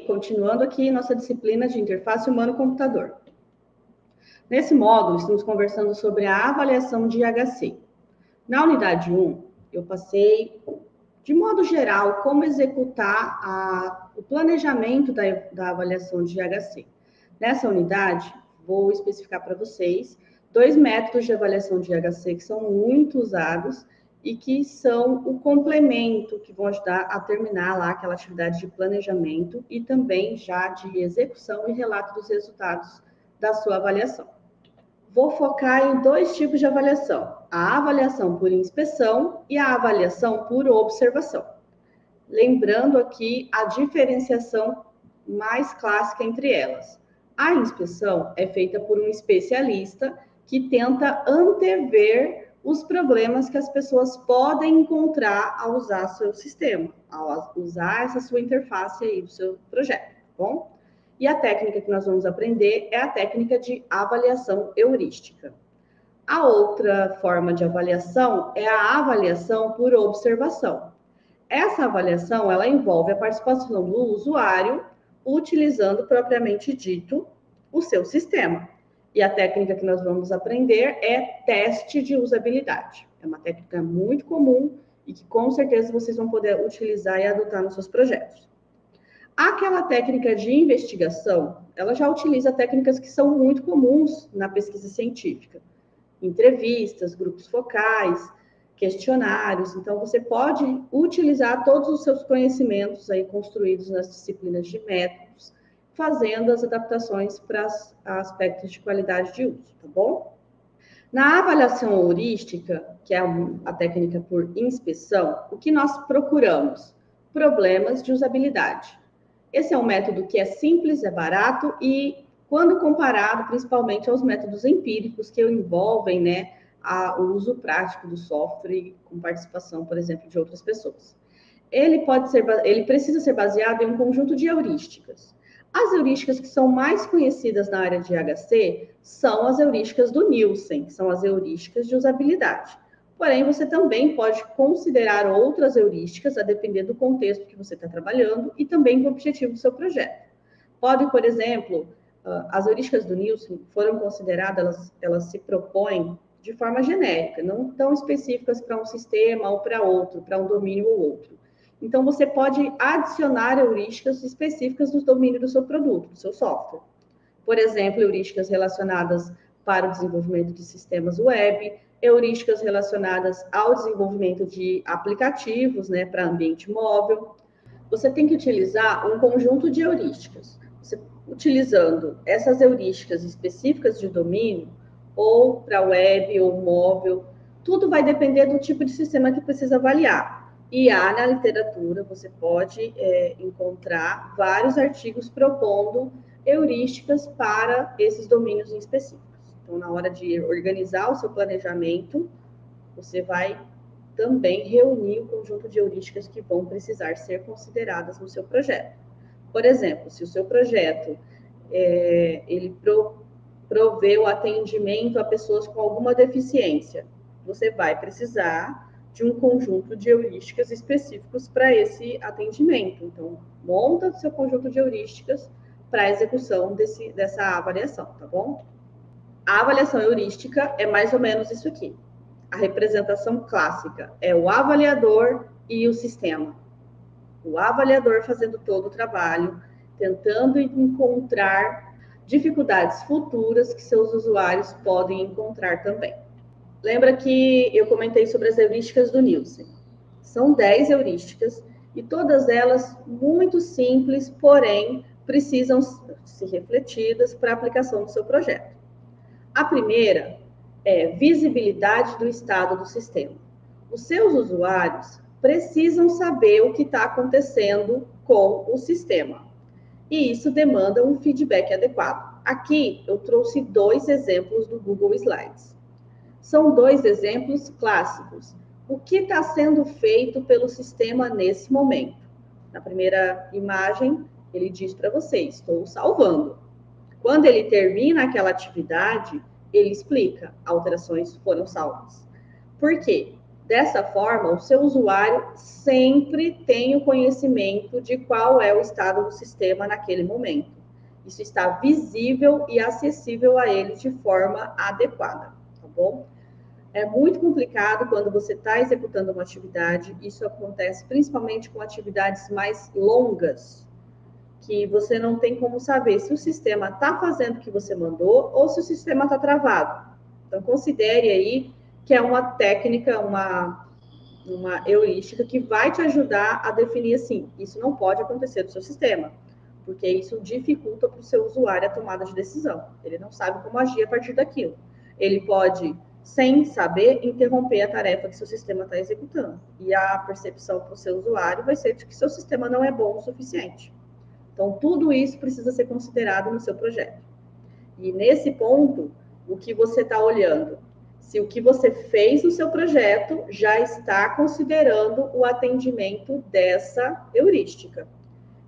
continuando aqui nossa disciplina de interface humano-computador. Nesse módulo, estamos conversando sobre a avaliação de IHC. Na unidade 1, eu passei, de modo geral, como executar o planejamento da avaliação de IHC. Nessa unidade, vou especificar para vocês 2 métodos de avaliação de IHC que são muito usados e que são o complemento que vão ajudar a terminar lá aquela atividade de planejamento e também já de execução e relato dos resultados da sua avaliação. Vou focar em 2 tipos de avaliação, a avaliação por inspeção e a avaliação por observação. Lembrando aqui a diferenciação mais clássica entre elas. A inspeção é feita por um especialista que tenta antever os problemas que as pessoas podem encontrar ao usar seu sistema, ao usar essa sua interface aí do seu projeto, tá bom? E a técnica que nós vamos aprender é a técnica de avaliação heurística. A outra forma de avaliação é a avaliação por observação. Essa avaliação, ela envolve a participação do usuário utilizando propriamente dito o seu sistema. E a técnica que nós vamos aprender é teste de usabilidade. É uma técnica muito comum e que com certeza vocês vão poder utilizar e adotar nos seus projetos. Aquela técnica de investigação, ela já utiliza técnicas que são muito comuns na pesquisa científica. Entrevistas, grupos focais, questionários. Então, você pode utilizar todos os seus conhecimentos aí construídos nas disciplinas de métodos, fazendo as adaptações para aspectos de qualidade de uso, tá bom? Na avaliação heurística, que é a técnica por inspeção, o que nós procuramos? Problemas de usabilidade. Esse é um método que é simples, é barato e, quando comparado principalmente aos métodos empíricos que envolvem, né, o uso prático do software com participação, por exemplo, de outras pessoas. Ele precisa ser baseado em um conjunto de heurísticas. As heurísticas que são mais conhecidas na área de IHC são as heurísticas do Nielsen, que são as heurísticas de usabilidade. Porém, você também pode considerar outras heurísticas, a depender do contexto que você está trabalhando e também do objetivo do seu projeto. Pode, por exemplo, as heurísticas do Nielsen foram consideradas, elas se propõem de forma genérica, não tão específicas para um sistema ou para outro, para um domínio ou outro. Então, você pode adicionar heurísticas específicas no domínio do seu produto, do seu software. Por exemplo, heurísticas relacionadas para o desenvolvimento de sistemas web, heurísticas relacionadas ao desenvolvimento de aplicativos, né, para ambiente móvel. Você tem que utilizar um conjunto de heurísticas. Você, utilizando essas heurísticas específicas de domínio, ou para web ou móvel, tudo vai depender do tipo de sistema que precisa avaliar. E na literatura, você pode encontrar vários artigos propondo heurísticas para esses domínios específicos. Então, na hora de organizar o seu planejamento, você vai também reunir o conjunto de heurísticas que vão precisar ser consideradas no seu projeto. Por exemplo, se o seu projeto ele provê o atendimento a pessoas com alguma deficiência, você vai precisar de um conjunto de heurísticas específicos para esse atendimento. Então, monta o seu conjunto de heurísticas para a execução dessa avaliação, tá bom? A avaliação heurística é mais ou menos isso aqui. A representação clássica é o avaliador e o sistema. O avaliador fazendo todo o trabalho, tentando encontrar dificuldades futuras que seus usuários podem encontrar também. Lembra que eu comentei sobre as heurísticas do Nielsen. São 10 heurísticas e todas elas muito simples, porém precisam ser refletidas para a aplicação do seu projeto. A primeira é visibilidade do estado do sistema. Os seus usuários precisam saber o que está acontecendo com o sistema. E isso demanda um feedback adequado. Aqui eu trouxe 2 exemplos do Google Slides. São 2 exemplos clássicos. O que está sendo feito pelo sistema nesse momento? Na primeira imagem, ele diz para você, estou salvando. Quando ele termina aquela atividade, ele explica, alterações foram salvas. Por quê? Dessa forma, o seu usuário sempre tem o conhecimento de qual é o estado do sistema naquele momento. Isso está visível e acessível a ele de forma adequada, tá bom? É muito complicado quando você está executando uma atividade, isso acontece principalmente com atividades mais longas, que você não tem como saber se o sistema está fazendo o que você mandou ou se o sistema está travado. Então, considere aí que é uma técnica, uma heurística que vai te ajudar a definir assim, isso não pode acontecer no seu sistema, porque isso dificulta para o seu usuário a tomada de decisão. Ele não sabe como agir a partir daquilo. Ele pode, sem saber, interromper a tarefa que seu sistema está executando. E a percepção para o seu usuário vai ser de que seu sistema não é bom o suficiente. Então, tudo isso precisa ser considerado no seu projeto. E nesse ponto, o que você está olhando? Se o que você fez no seu projeto já está considerando o atendimento dessa heurística.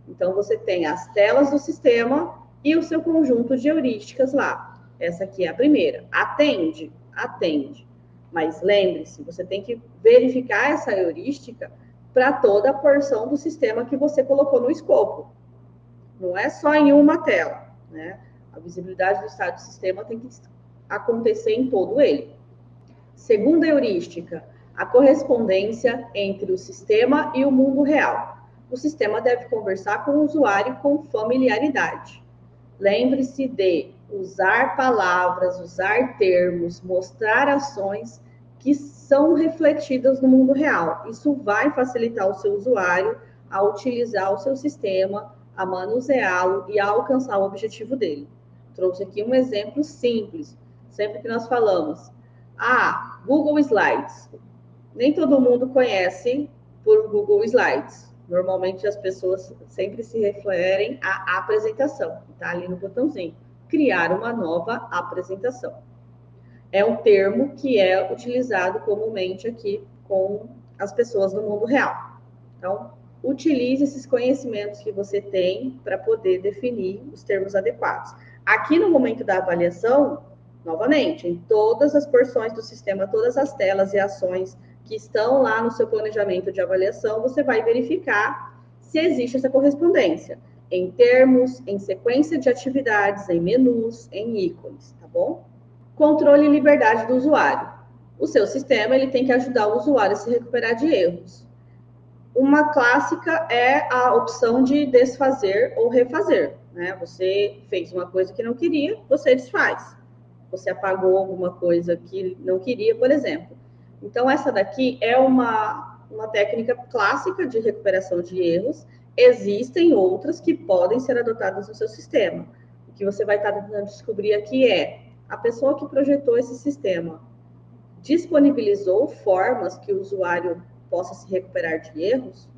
Então, você tem as telas do sistema e o seu conjunto de heurísticas lá. Essa aqui é a primeira. Atende? Atende. Mas lembre-se, você tem que verificar essa heurística para toda a porção do sistema que você colocou no escopo. Não é só em uma tela, né? A visibilidade do estado do sistema tem que acontecer em todo ele. Segunda heurística, a correspondência entre o sistema e o mundo real. O sistema deve conversar com o usuário com familiaridade. Lembre-se de usar palavras, usar termos, mostrar ações que são refletidas no mundo real. Isso vai facilitar o seu usuário a utilizar o seu sistema, a manuseá-lo e a alcançar o objetivo dele. Trouxe aqui um exemplo simples. Sempre que nós falamos, Google Slides. Nem todo mundo conhece por Google Slides. Normalmente as pessoas sempre se referem à apresentação. Está ali no botãozinho. Criar uma nova apresentação. É um termo que é utilizado comumente aqui com as pessoas no mundo real. Então, utilize esses conhecimentos que você tem para poder definir os termos adequados. Aqui no momento da avaliação, novamente, em todas as porções do sistema, todas as telas e ações que estão lá no seu planejamento de avaliação, você vai verificar se existe essa correspondência em termos, em sequência de atividades, em menus, em ícones, tá bom? Controle e liberdade do usuário. O seu sistema ele tem que ajudar o usuário a se recuperar de erros. Uma clássica é a opção de desfazer ou refazer, né? Você fez uma coisa que não queria, você desfaz. Você apagou alguma coisa que não queria, por exemplo. Então, essa daqui é uma técnica clássica de recuperação de erros. Existem outras que podem ser adotadas no seu sistema. O que você vai estar tentando descobrir aqui é a pessoa que projetou esse sistema disponibilizou formas que o usuário possa se recuperar de erros?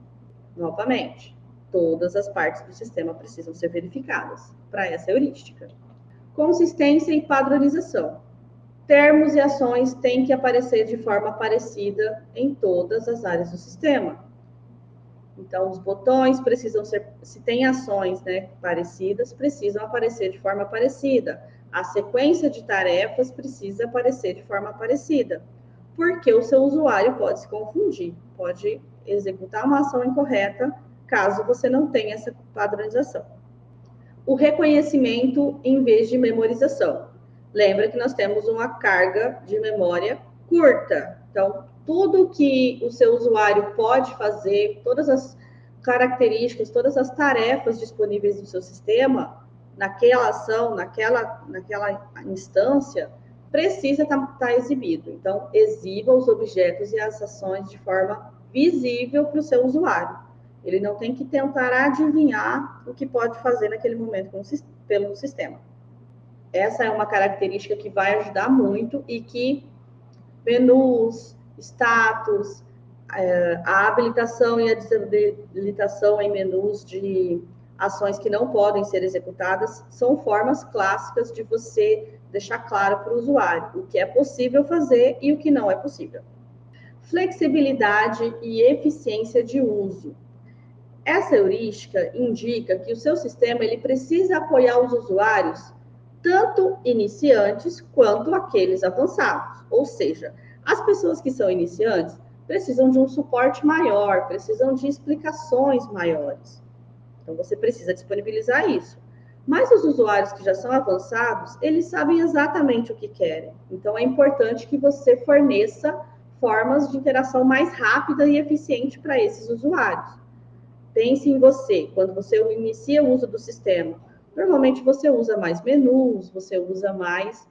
Novamente, todas as partes do sistema precisam ser verificadas para essa heurística. Consistência e padronização. Termos e ações têm que aparecer de forma parecida em todas as áreas do sistema. Então, os botões precisam ser, se tem ações, né, parecidas, precisam aparecer de forma parecida. A sequência de tarefas precisa aparecer de forma parecida, porque o seu usuário pode se confundir, pode executar uma ação incorreta, caso você não tenha essa padronização. O reconhecimento em vez de memorização. Lembra que nós temos uma carga de memória curta. Então, tudo que o seu usuário pode fazer, todas as características, todas as tarefas disponíveis no seu sistema, naquela ação, naquela instância, precisa estar exibido. Então, exiba os objetos e as ações de forma visível para o seu usuário. Ele não tem que tentar adivinhar o que pode fazer naquele momento pelo sistema. Essa é uma característica que vai ajudar muito e que menus, status, a habilitação e a desabilitação em menus de ações que não podem ser executadas são formas clássicas de você deixar claro para o usuário o que é possível fazer e o que não é possível. Flexibilidade e eficiência de uso. Essa heurística indica que o seu sistema ele precisa apoiar os usuários, tanto iniciantes quanto aqueles avançados. Ou seja, as pessoas que são iniciantes precisam de um suporte maior, precisam de explicações maiores. Então, você precisa disponibilizar isso. Mas os usuários que já são avançados, eles sabem exatamente o que querem. Então, é importante que você forneça formas de interação mais rápida e eficiente para esses usuários. Pense em você, quando você inicia o uso do sistema. Normalmente, você usa mais menus, você usa mais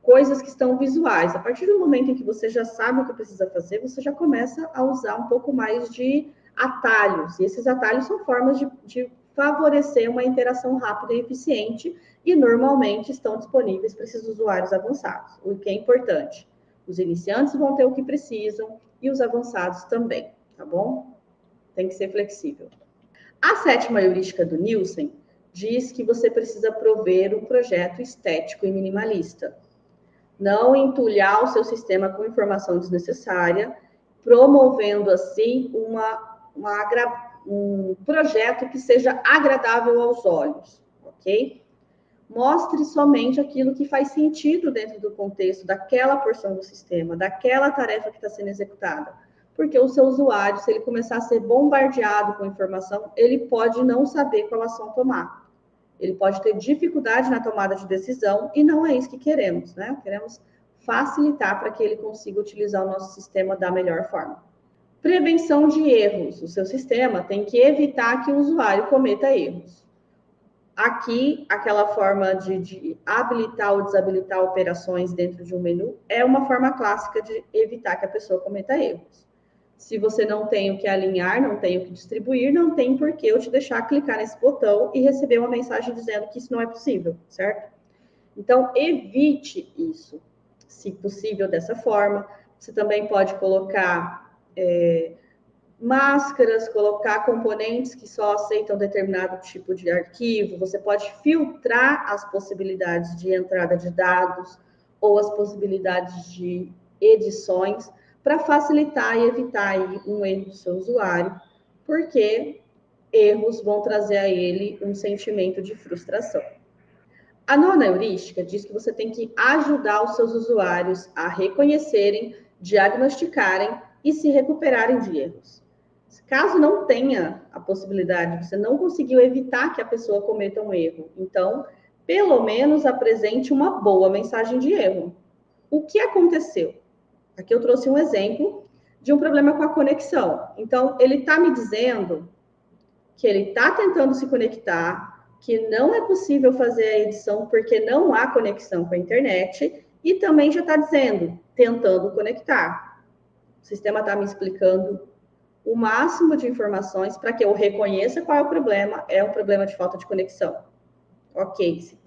coisas que estão visuais. A partir do momento em que você já sabe o que precisa fazer, você já começa a usar um pouco mais de atalhos. E esses atalhos são formas de favorecer uma interação rápida e eficiente e normalmente estão disponíveis para esses usuários avançados, o que é importante. Os iniciantes vão ter o que precisam e os avançados também, tá bom? Tem que ser flexível. A sétima heurística do Nielsen diz que você precisa prover um projeto estético e minimalista. Não entulhar o seu sistema com informação desnecessária, promovendo assim um projeto que seja agradável aos olhos, ok? Mostre somente aquilo que faz sentido dentro do contexto daquela porção do sistema, daquela tarefa que está sendo executada. Porque o seu usuário, se ele começar a ser bombardeado com informação, ele pode não saber qual ação tomar. Ele pode ter dificuldade na tomada de decisão e não é isso que queremos, né? Queremos facilitar para que ele consiga utilizar o nosso sistema da melhor forma. Prevenção de erros. O seu sistema tem que evitar que o usuário cometa erros. Aqui, aquela forma de habilitar ou desabilitar operações dentro de um menu é uma forma clássica de evitar que a pessoa cometa erros. Se você não tem o que alinhar, não tem o que distribuir, não tem por que eu te deixar clicar nesse botão e receber uma mensagem dizendo que isso não é possível, certo? Então, evite isso, se possível, dessa forma. Você também pode colocar máscaras, colocar componentes que só aceitam determinado tipo de arquivo. Você pode filtrar as possibilidades de entrada de dados ou as possibilidades de edições para facilitar e evitar aí um erro do seu usuário, porque erros vão trazer a ele um sentimento de frustração. A nona heurística diz que você tem que ajudar os seus usuários a reconhecerem, diagnosticarem e se recuperarem de erros. Caso não tenha a possibilidade, você não conseguiu evitar que a pessoa cometa um erro, então, pelo menos apresente uma boa mensagem de erro. O que aconteceu? Aqui eu trouxe um exemplo de um problema com a conexão. Então, ele está me dizendo que ele está tentando se conectar, que não é possível fazer a edição porque não há conexão com a internet, e também já está dizendo, tentando conectar. O sistema está me explicando o máximo de informações para que eu reconheça qual é um problema de falta de conexão. Ok, se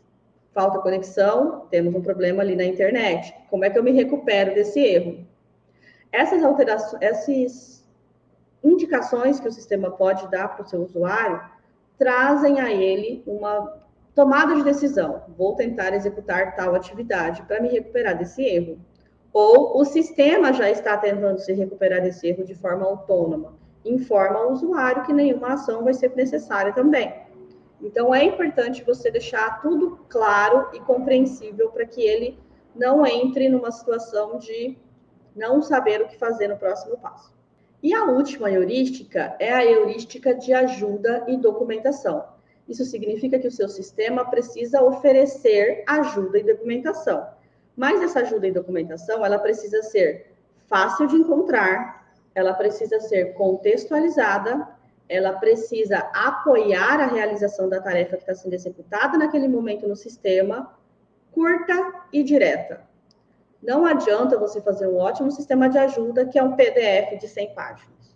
falta conexão, temos um problema ali na internet. Como é que eu me recupero desse erro? Essas alterações, essas indicações que o sistema pode dar para o seu usuário trazem a ele uma tomada de decisão. Vou tentar executar tal atividade para me recuperar desse erro. Ou o sistema já está tentando se recuperar desse erro de forma autônoma. Informa ao usuário que nenhuma ação vai ser necessária também. Então, é importante você deixar tudo claro e compreensível para que ele não entre numa situação de não saber o que fazer no próximo passo. E a última heurística é a heurística de ajuda e documentação. Isso significa que o seu sistema precisa oferecer ajuda e documentação. Mas essa ajuda e documentação, ela precisa ser fácil de encontrar, ela precisa ser contextualizada, ela precisa apoiar a realização da tarefa que está sendo executada naquele momento no sistema, curta e direta. Não adianta você fazer um ótimo sistema de ajuda, que é um PDF de 100 páginas.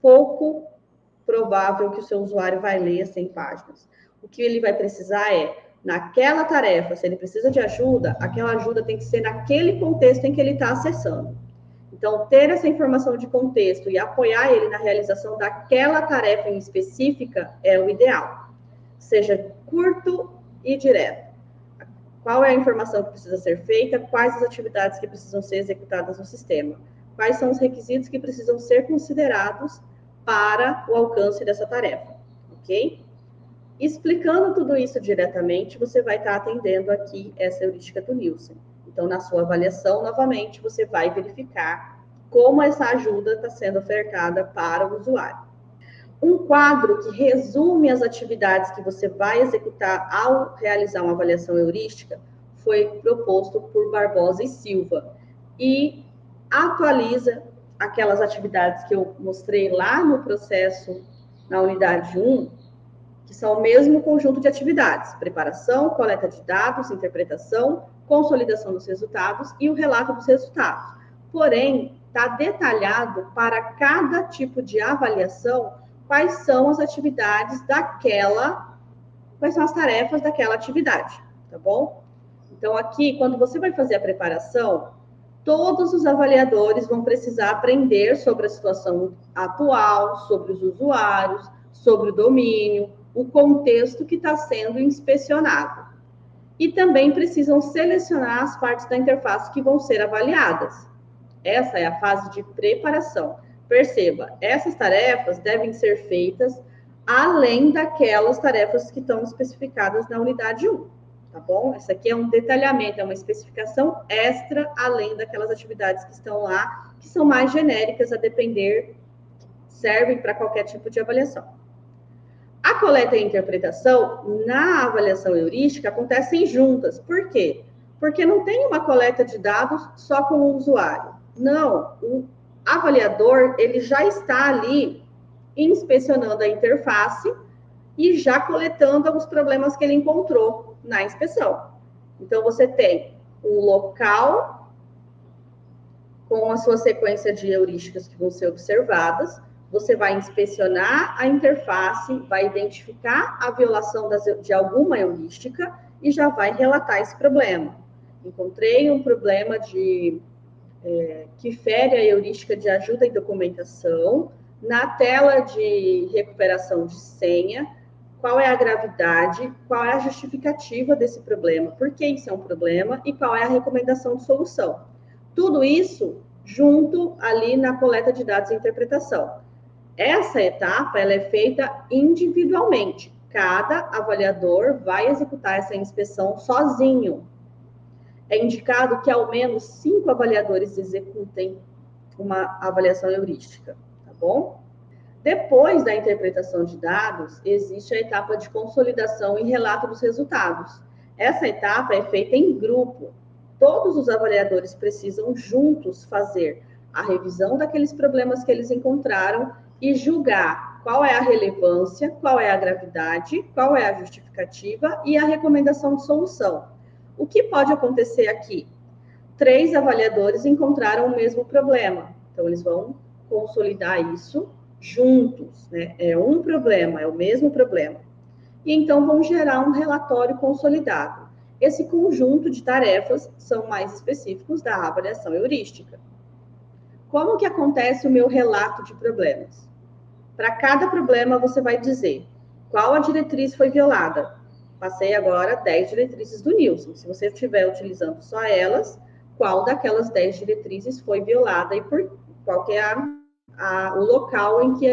Pouco provável que o seu usuário vai ler 100 páginas. O que ele vai precisar é, naquela tarefa, se ele precisa de ajuda, aquela ajuda tem que ser naquele contexto em que ele está acessando. Então, ter essa informação de contexto e apoiar ele na realização daquela tarefa em específica é o ideal. Seja curto e direto. Qual é a informação que precisa ser feita, quais as atividades que precisam ser executadas no sistema, quais são os requisitos que precisam ser considerados para o alcance dessa tarefa, ok? Explicando tudo isso diretamente, você vai estar atendendo aqui essa heurística do Nielsen. Então, na sua avaliação, novamente, você vai verificar como essa ajuda está sendo ofertada para o usuário. Um quadro que resume as atividades que você vai executar ao realizar uma avaliação heurística foi proposto por Barbosa e Silva e atualiza aquelas atividades que eu mostrei lá no processo, na unidade 1, que são o mesmo conjunto de atividades: preparação, coleta de dados, interpretação, consolidação dos resultados e o relato dos resultados. Porém, está detalhado para cada tipo de avaliação quais são as atividades quais são as tarefas daquela atividade, tá bom? Então, aqui, quando você vai fazer a preparação, todos os avaliadores vão precisar aprender sobre a situação atual, sobre os usuários, sobre o domínio, o contexto que está sendo inspecionado. E também precisam selecionar as partes da interface que vão ser avaliadas. Essa é a fase de preparação. Perceba, essas tarefas devem ser feitas além daquelas tarefas que estão especificadas na unidade 1, tá bom? Essa aqui é um detalhamento, é uma especificação extra, além daquelas atividades que estão lá, que são mais genéricas, a depender, servem para qualquer tipo de avaliação. A coleta e a interpretação, na avaliação heurística, acontecem juntas. Por quê? Porque não tem uma coleta de dados só com o usuário. Não, o avaliador, ele já está ali inspecionando a interface e já coletando os problemas que ele encontrou na inspeção. Então, você tem um local com a sua sequência de heurísticas que vão ser observadas, você vai inspecionar a interface, vai identificar a violação de alguma heurística e já vai relatar esse problema. Encontrei um problema que fere a heurística de ajuda e documentação. Na tela de recuperação de senha, qual é a gravidade, qual é a justificativa desse problema, por que isso é um problema e qual é a recomendação de solução. Tudo isso junto ali na coleta de dados e interpretação. Essa etapa, ela é feita individualmente. Cada avaliador vai executar essa inspeção sozinho. É indicado que ao menos 5 avaliadores executem uma avaliação heurística, tá bom? Depois da interpretação de dados, existe a etapa de consolidação e relato dos resultados. Essa etapa é feita em grupo. Todos os avaliadores precisam juntos fazer a revisão daqueles problemas que eles encontraram e julgar qual é a relevância, qual é a gravidade, qual é a justificativa e a recomendação de solução. O que pode acontecer aqui? 3 avaliadores encontraram o mesmo problema. Então, eles vão consolidar isso juntos, né? É um problema, é o mesmo problema. E então vão gerar um relatório consolidado. Esse conjunto de tarefas são mais específicos da avaliação heurística. Como que acontece o meu relato de problemas? Para cada problema, você vai dizer qual a diretriz foi violada. Passei agora 10 diretrizes do Nilson. Se você estiver utilizando só elas, qual daquelas 10 diretrizes foi violada e por qual que é o local em que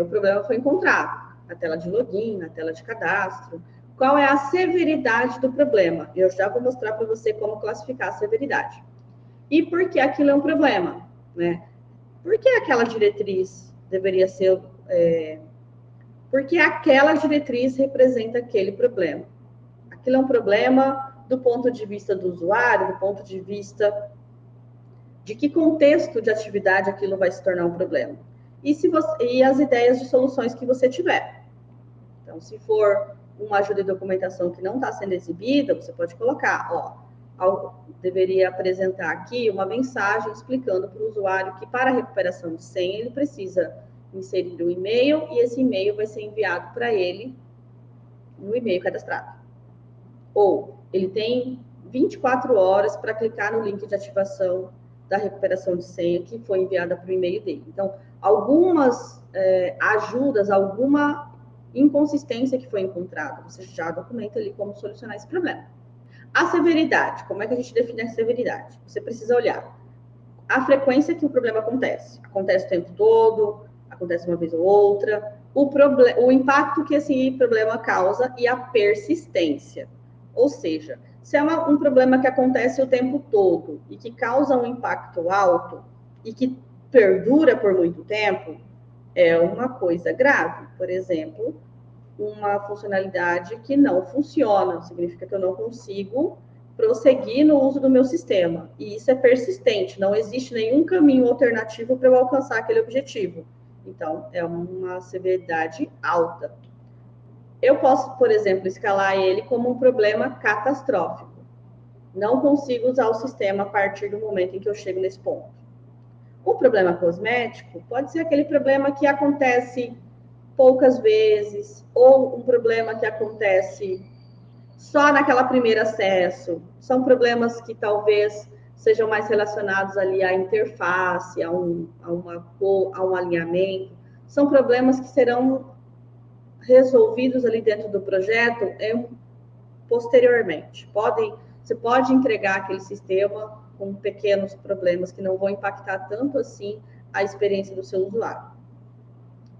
o problema foi encontrado. Na tela de login, na tela de cadastro. Qual é a severidade do problema? Eu já vou mostrar para você como classificar a severidade. E por que aquilo é um problema, né? Por que aquela diretriz deveria ser... porque aquela diretriz representa aquele problema. Aquilo é um problema do ponto de vista do usuário, do ponto de vista de que contexto de atividade aquilo vai se tornar um problema. E as ideias de soluções que você tiver. Então, se for uma ajuda e documentação que não está sendo exibida, você pode colocar, deveria apresentar aqui uma mensagem explicando para o usuário que para a recuperação de senha ele precisa inserir o e-mail e esse e-mail vai ser enviado para ele no e-mail cadastrado. Ou ele tem 24 horas para clicar no link de ativação da recuperação de senha que foi enviada para o e-mail dele. Então, algumas ajudas, alguma inconsistência que foi encontrada, você já documenta ali como solucionar esse problema. A severidade, como é que a gente define a severidade? Você precisa olhar a frequência que o problema acontece. Acontece o tempo todo, acontece uma vez ou outra, o impacto que esse problema causa e a persistência. Ou seja, Se é um problema que acontece o tempo todo e que causa um impacto alto e que perdura por muito tempo, é uma coisa grave. Por exemplo, uma funcionalidade que não funciona, significa que eu não consigo prosseguir no uso do meu sistema. E isso é persistente, não existe nenhum caminho alternativo para eu alcançar aquele objetivo. Então, é uma severidade alta. Eu posso, por exemplo, escalar ele como um problema catastrófico. Não consigo usar o sistema a partir do momento em que eu chego nesse ponto. O problema cosmético pode ser aquele problema que acontece poucas vezes, ou um problema que acontece só naquela primeiro acesso. São problemas que talvez sejam mais relacionados ali à interface, a um alinhamento. São problemas que serão resolvidos ali dentro do projeto posteriormente. Você pode entregar aquele sistema com pequenos problemas que não vão impactar tanto assim a experiência do seu usuário.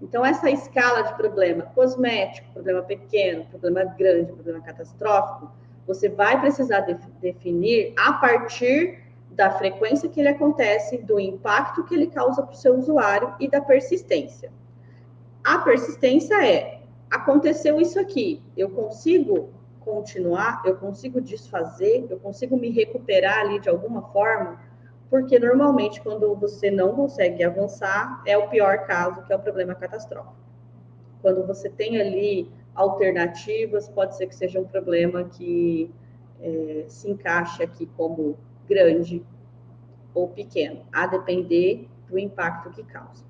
Então, essa escala de problema cosmético, problema pequeno, problema grande, problema catastrófico, você vai precisar definir a partir da frequência que ele acontece, do impacto que ele causa para o seu usuário e da persistência. A persistência aconteceu isso aqui, eu consigo continuar, eu consigo desfazer, eu consigo me recuperar ali de alguma forma, porque normalmente quando você não consegue avançar, é o pior caso, que é o problema catastrófico. Quando você tem ali alternativas, pode ser que seja um problema que se encaixe aqui como grande ou pequeno, a depender do impacto que causa.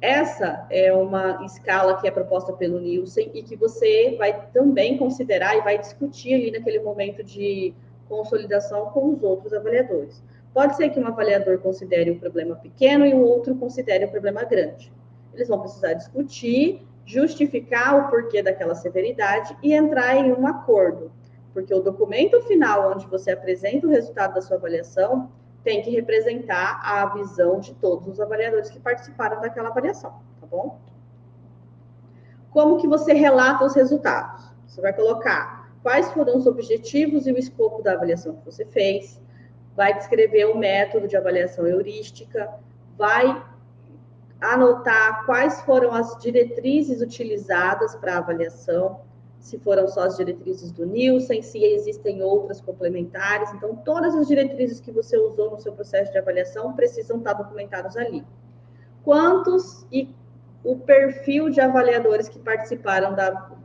Essa é uma escala que é proposta pelo Nielsen e que você vai também considerar e vai discutir ali naquele momento de consolidação com os outros avaliadores. Pode ser que um avaliador considere um problema pequeno e o outro considere um problema grande. Eles vão precisar discutir, justificar o porquê daquela severidade e entrar em um acordo, porque o documento final, onde você apresenta o resultado da sua avaliação, tem que representar a visão de todos os avaliadores que participaram daquela avaliação, tá bom? Como que você relata os resultados? Você vai colocar quais foram os objetivos e o escopo da avaliação que você fez, vai descrever o método de avaliação heurística, vai anotar quais foram as diretrizes utilizadas para a avaliação, se foram só as diretrizes do Nielsen, se existem outras complementares. Então, todas as diretrizes que você usou no seu processo de avaliação precisam estar documentadas ali. Quantos e o perfil de avaliadores que participaram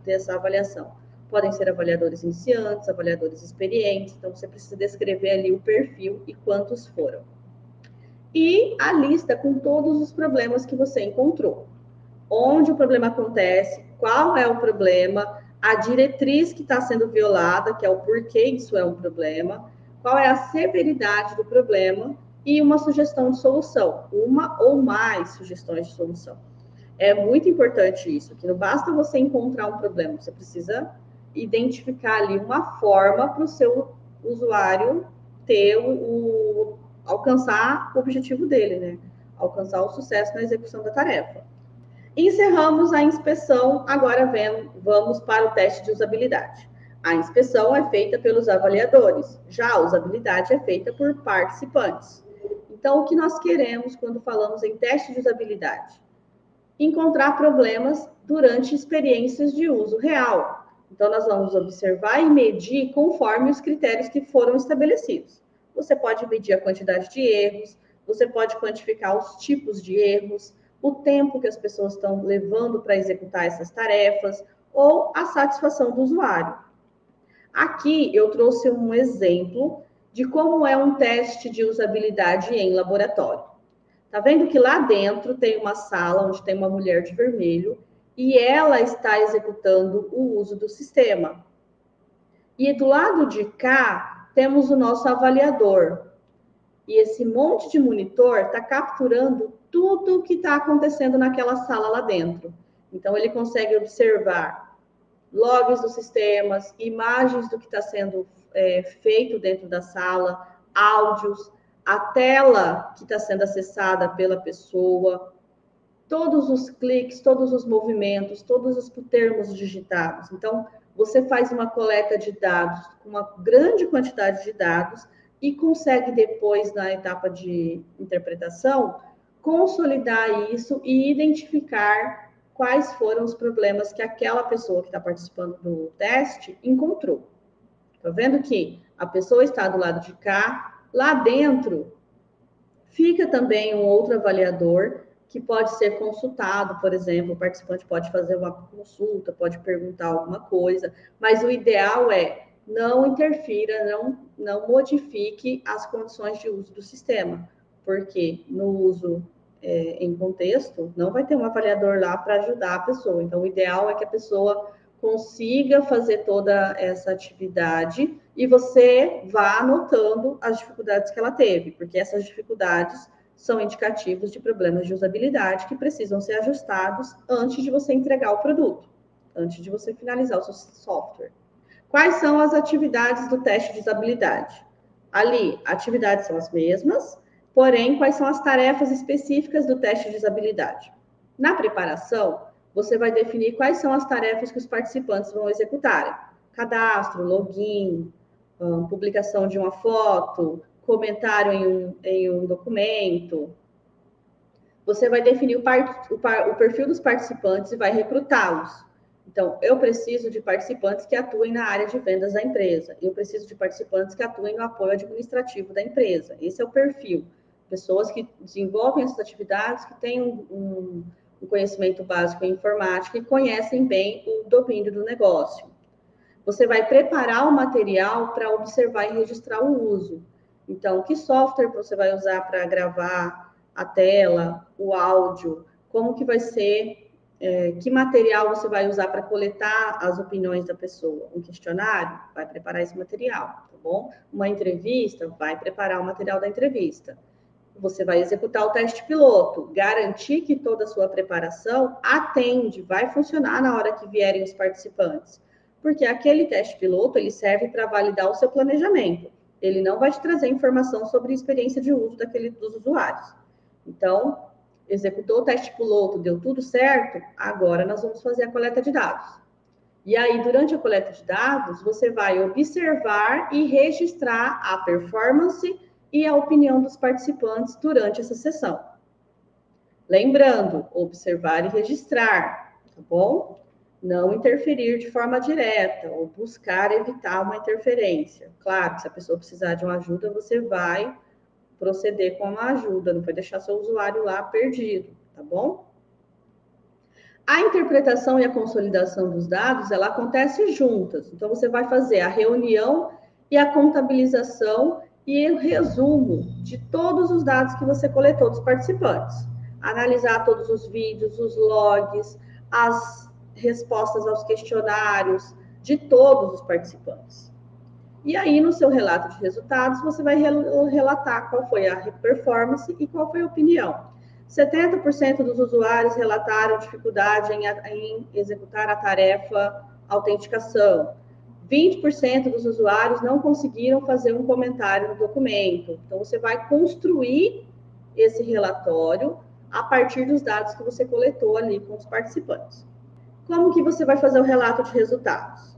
dessa avaliação? Podem ser avaliadores iniciantes, avaliadores experientes, então você precisa descrever ali o perfil e quantos foram. E a lista com todos os problemas que você encontrou. Onde o problema acontece, qual é o problema, a diretriz que está sendo violada, que é o porquê isso é um problema, qual é a severidade do problema e uma sugestão de solução, uma ou mais sugestões de solução. É muito importante isso, que não basta você encontrar um problema, você precisa identificar ali uma forma para o seu usuário ter alcançar o objetivo dele, né? Alcançar o sucesso na execução da tarefa. Encerramos a inspeção, agora vamos para o teste de usabilidade. A inspeção é feita pelos avaliadores, já a usabilidade é feita por participantes. Então, o que nós queremos quando falamos em teste de usabilidade? Encontrar problemas durante experiências de uso real. Então, nós vamos observar e medir conforme os critérios que foram estabelecidos. Você pode medir a quantidade de erros, você pode quantificar os tipos de erros, o tempo que as pessoas estão levando para executar essas tarefas ou a satisfação do usuário. Aqui eu trouxe um exemplo de como é um teste de usabilidade em laboratório. Tá vendo que lá dentro tem uma sala onde tem uma mulher de vermelho e ela está executando o uso do sistema. E do lado de cá temos o nosso avaliador. E esse monte de monitor está capturando tudo o que está acontecendo naquela sala lá dentro. Então, ele consegue observar logs dos sistemas, imagens do que está sendo feito dentro da sala, áudios, a tela que está sendo acessada pela pessoa, todos os cliques, todos os movimentos, todos os termos digitados. Então, você faz uma coleta de dados, uma grande quantidade de dados, e consegue depois, na etapa de interpretação, consolidar isso e identificar quais foram os problemas que aquela pessoa que está participando do teste encontrou. Está vendo que a pessoa está do lado de cá, lá dentro fica também um outro avaliador que pode ser consultado, por exemplo, o participante pode fazer uma consulta, pode perguntar alguma coisa, mas o ideal é não interfira, não modifique as condições de uso do sistema, porque no uso em contexto, não vai ter um avaliador lá para ajudar a pessoa. Então, o ideal é que a pessoa consiga fazer toda essa atividade e você vá anotando as dificuldades que ela teve, porque essas dificuldades são indicativos de problemas de usabilidade que precisam ser ajustados antes de você entregar o produto, antes de você finalizar o seu software. Quais são as atividades do teste de usabilidade? Ali, atividades são as mesmas, porém, quais são as tarefas específicas do teste de usabilidade? Na preparação, você vai definir quais são as tarefas que os participantes vão executarem. Cadastro, login, publicação de uma foto, comentário em um documento. Você vai definir o perfil dos participantes e vai recrutá-los. Então, eu preciso de participantes que atuem na área de vendas da empresa. Eu preciso de participantes que atuem no apoio administrativo da empresa. Esse é o perfil. Pessoas que desenvolvem essas atividades, que têm um conhecimento básico em informática e conhecem bem o domínio do negócio. Você vai preparar o material para observar e registrar o uso. Então, que software você vai usar para gravar a tela, o áudio, como que vai ser, que material você vai usar para coletar as opiniões da pessoa. Um questionário, vai preparar esse material, tá bom? Uma entrevista, vai preparar o material da entrevista. Você vai executar o teste piloto, garantir que toda a sua preparação atende, vai funcionar na hora que vierem os participantes. Porque aquele teste piloto, ele serve para validar o seu planejamento. Ele não vai te trazer informação sobre a experiência de uso dos usuários. Então, executou o teste piloto, deu tudo certo, agora nós vamos fazer a coleta de dados. E aí, durante a coleta de dados, você vai observar e registrar a performance e a opinião dos participantes durante essa sessão. Lembrando, observar e registrar, tá bom? Não interferir de forma direta ou buscar evitar uma interferência. Claro, se a pessoa precisar de uma ajuda, você vai proceder com uma ajuda, não vai deixar seu usuário lá perdido, tá bom? A interpretação e a consolidação dos dados, ela acontece juntas. Então, você vai fazer a reunião e a contabilização e o resumo de todos os dados que você coletou dos participantes. Analisar todos os vídeos, os logs, as respostas aos questionários de todos os participantes. E aí, no seu relato de resultados, você vai relatar qual foi a performance e qual foi a opinião. 70% dos usuários relataram dificuldade em executar a tarefa autenticação. 20% dos usuários não conseguiram fazer um comentário no documento. Então, você vai construir esse relatório a partir dos dados que você coletou ali com os participantes. Como que você vai fazer o relato de resultados?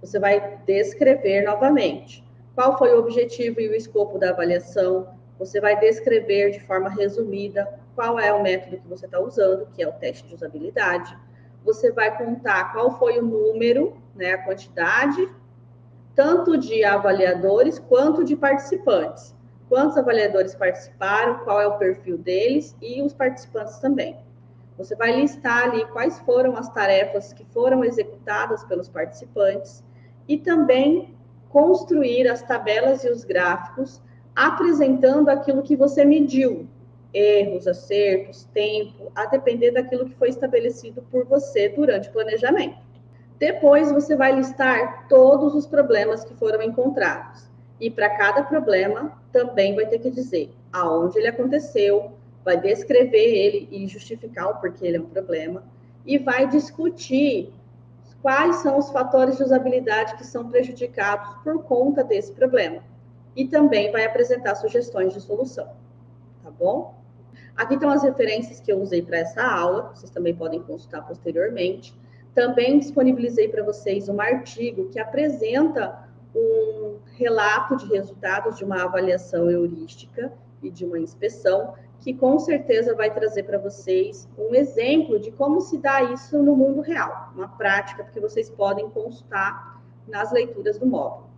Você vai descrever novamente qual foi o objetivo e o escopo da avaliação. Você vai descrever de forma resumida qual é o método que você está usando, que é o teste de usabilidade. Você vai contar qual foi o número, né, a quantidade, tanto de avaliadores quanto de participantes. Quantos avaliadores participaram, qual é o perfil deles e os participantes também. Você vai listar ali quais foram as tarefas que foram executadas pelos participantes e também construir as tabelas e os gráficos apresentando aquilo que você mediu, erros, acertos, tempo, a depender daquilo que foi estabelecido por você durante o planejamento. Depois, você vai listar todos os problemas que foram encontrados. E para cada problema, também vai ter que dizer aonde ele aconteceu, vai descrever ele e justificar o porquê ele é um problema, e vai discutir quais são os fatores de usabilidade que são prejudicados por conta desse problema. E também vai apresentar sugestões de solução, tá bom? Aqui estão as referências que eu usei para essa aula, vocês também podem consultar posteriormente. Também disponibilizei para vocês um artigo que apresenta um relato de resultados de uma avaliação heurística e de uma inspeção, que com certeza vai trazer para vocês um exemplo de como se dá isso no mundo real, uma prática que vocês podem consultar nas leituras do módulo.